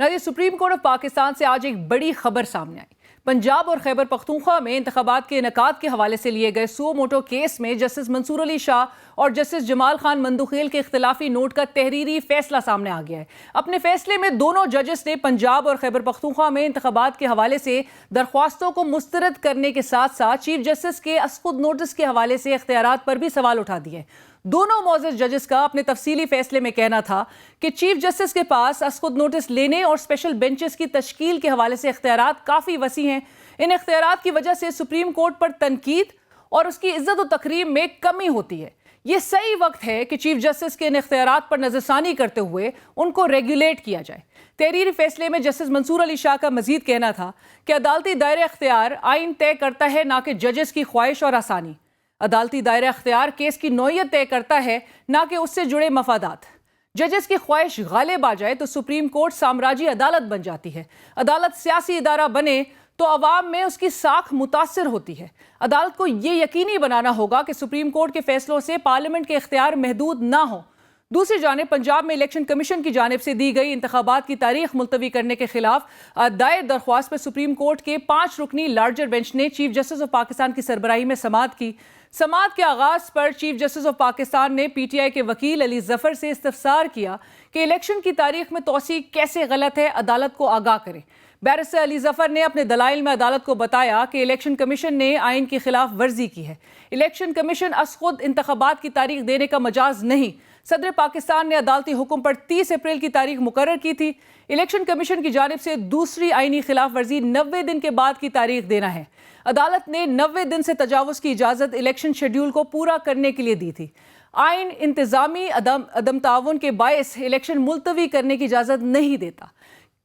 नाज़रीन, supreme court of Pakistan से आज एक बड़ी खबर सामने आई। पंजाब और खैबर पख्तूनख्वा में इंतखाबात के इनेकाद के हवाले से लिए गए सुओ मोटो केस में जस्टिस मंसूर अली शाह और जस्टिस जमाल खान मंदुखेल के इख्तिलाफी नोट का तहरीरी फैसला सामने आ गया है। अपने फैसले में दोनों जजेस ने पंजाब और खैबर पख्तूनख्वा में इंतखाबात के हवाले से दरख्वास्तों को मुस्तरद करने के साथ साथ चीफ जस्टिस के असखुद नोटिस के हवाले से इख्तियारात पर भी सवाल उठा दिए। दोनों मौजूद जजेस का अपने तफसीली फैसले में कहना था कि चीफ जस्टिस के पास असखुद नोटिस लेने और स्पेशल बेंचेस की तश्कील के हवाले से इख्तियारात काफ़ी वसी हैं। इन इख्तियारात की वजह से सुप्रीम कोर्ट पर तनकीद और उसकी इज्जत और तकरीम में कमी होती है। ये सही वक्त है कि चीफ जस्टिस के इन इख्तियारात पर नजरसानी करते हुए उनको रेगुलेट किया जाए। तहरीरी फैसले में जस्टिस मंसूर अली शाह का मजीद कहना था कि अदालती दायरे इख्तियार आइन तय करता है, ना कि जजेस की ख्वाहिश और आसानी। अदालती दायरा इख्तियार केस की नौयत तय करता है, ना कि उससे जुड़े मफादात। जजेस की ख्वाहिश गालिब आ जाए तो सुप्रीम कोर्ट साम्राज्य अदालत बन जाती है। अदालत सियासी इदारा बने तो अवाम में उसकी साख मुतासिर होती है। अदालत को ये यकीनी बनाना होगा कि सुप्रीम कोर्ट के फैसलों से पार्लियामेंट के इख्तियार महदूद ना हो। दूसरी जानिब पंजाब में इलेक्शन कमीशन की जानिब से दी गई इंतखाबात की तारीख मुलतवी करने के खिलाफ दायर दरख्वास्त पर सुप्रीम कोर्ट के 5 रुकनी लार्जर बेंच ने चीफ जस्टिस ऑफ पाकिस्तान की सरबराही में समाअत की। समाअत के आगाज पर चीफ जस्टिस ऑफ पाकिस्तान ने पीटीआई के वकील अली जफर से इस्तफसार किया कि इलेक्शन की तारीख में तोसी कैसे गलत है, अदालत को आगाह करें। बैरिस्टर अली जफर ने अपने दलाइल में अदालत को बताया कि इलेक्शन कमीशन ने आइन की खिलाफ वर्जी की है। इलेक्शन कमीशन असखुद इंतखाबात की तारीख देने का मजाज नहीं। सदर पाकिस्तान ने अदालती हुक्म पर 30 अप्रैल की तारीख मुकर्रर की थी। इलेक्शन कमीशन की जानिब से दूसरी आइनी खिलाफ वर्जी 90 दिन के बाद की तारीख देना है। अदालत ने 90 दिन से तजावुज़ की इजाज़त इलेक्शन शेड्यूल को पूरा करने के लिए दी थी। आइन इंतजामी अदम ताउन के बायस इलेक्शन मुलतवी करने की इजाज़त नहीं देता।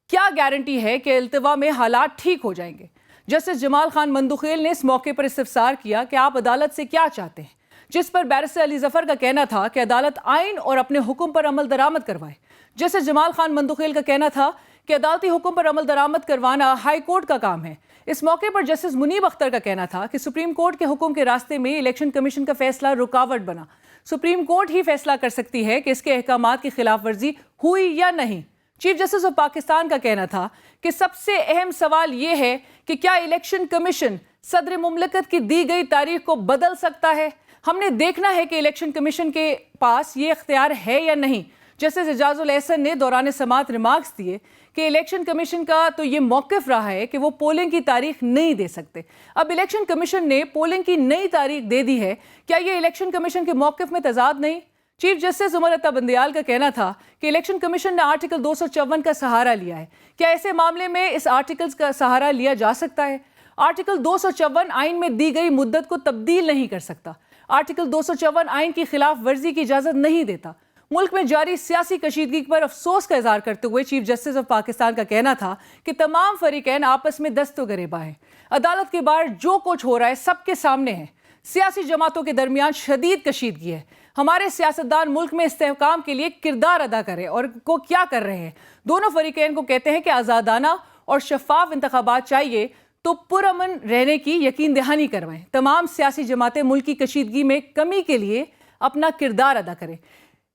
क्या गारंटी है कि इल्तिवा में हालात ठीक हो जाएंगे? जस्टिस जमाल खान मंदुखेल ने इस मौके पर इस्तफसार किया कि आप अदालत से क्या चाहते हैं, जिस पर बैरिस्टर अली जफर का कहना था कि अदालत आइन और अपने हुक्म पर अमल दरामद करवाए। जस्टिस जमाल खान मंदुखेल का कहना था कि अदालती हुक्म पर अमल दरामद करवाना हाई कोर्ट का काम है। इस मौके पर जस्टिस मुनीब अख्तर का कहना था कि सुप्रीम कोर्ट के हुक्म के रास्ते में इलेक्शन कमीशन का फैसला रुकावट बना। सुप्रीम कोर्ट ही फैसला कर सकती है कि इसके अहकामात की खिलाफ वर्जी हुई या नहीं। चीफ जस्टिस ऑफ पाकिस्तान का कहना था कि सबसे अहम सवाल यह है कि क्या इलेक्शन कमीशन सदर मुमलकत की दी गई तारीख को बदल सकता है। हमने देखना है कि इलेक्शन कमीशन के पास ये इख्तियार है या नहीं। जस्टिस एजाजुल एहसन ने दौरान समाअत रिमार्क्स दिए कि इलेक्शन कमीशन का तो ये मौक़िफ़ रहा है कि वो पोलिंग की तारीख नहीं दे सकते। अब इलेक्शन कमीशन ने पोलिंग की नई तारीख दे दी है, क्या ये इलेक्शन कमीशन के मौक़िफ़ में तजाद नहीं? चीफ जस्टिस उमर अता बंदियाल का कहना था कि इलेक्शन कमीशन ने आर्टिकल 254 का सहारा लिया है। क्या ऐसे मामले में इस आर्टिकल का सहारा लिया जा सकता है? आर्टिकल 254 आइन में दी गई मुद्दत को तब्दील नहीं कर सकता। आर्टिकल 254 आइन की खिलाफ वर्जी की इजाज़त नहीं देता। मुल्क में जारी सियासी कशीदगी पर अफसोस का इजहार करते हुए चीफ जस्टिस ऑफ पाकिस्तान का कहना था कि तमाम फरीकैन आपस में दस्तगरेबा हैं। अदालत के बाहर जो कुछ हो रहा है सबके सामने है। सियासी जमातों के दरमियान शदीद कशीदगी है। हमारे सियासतदान मुल्क में इस्तेहकाम के लिए किरदार अदा करें और को क्या कर रहे हैं। दोनों फरीकैन को कहते हैं कि आज़ादाना और शफाफ इंतखाबात चाहिए तो पुरअमन रहने की यकीन दहानी करवाएं। तमाम सियासी जमातें मुल्क की कशीदगी में कमी के लिए अपना किरदार अदा करें।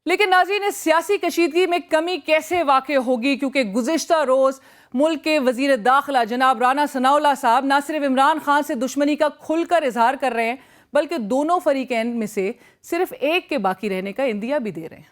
लेकिन नाज़रीन, इस सियासी कशीदगी में कमी कैसे वाक़ होगी, क्योंकि गुज़िश्ता रोज़ मुल्क के वज़ीर दाखिला जनाब राना सनाउल्लाह साहब ना सिर्फ इमरान खान से दुश्मनी का खुलकर इजहार कर रहे हैं, बल्कि दोनों फरीकैन में से सिर्फ एक के बाकी रहने का इंदिया भी दे रहे हैं।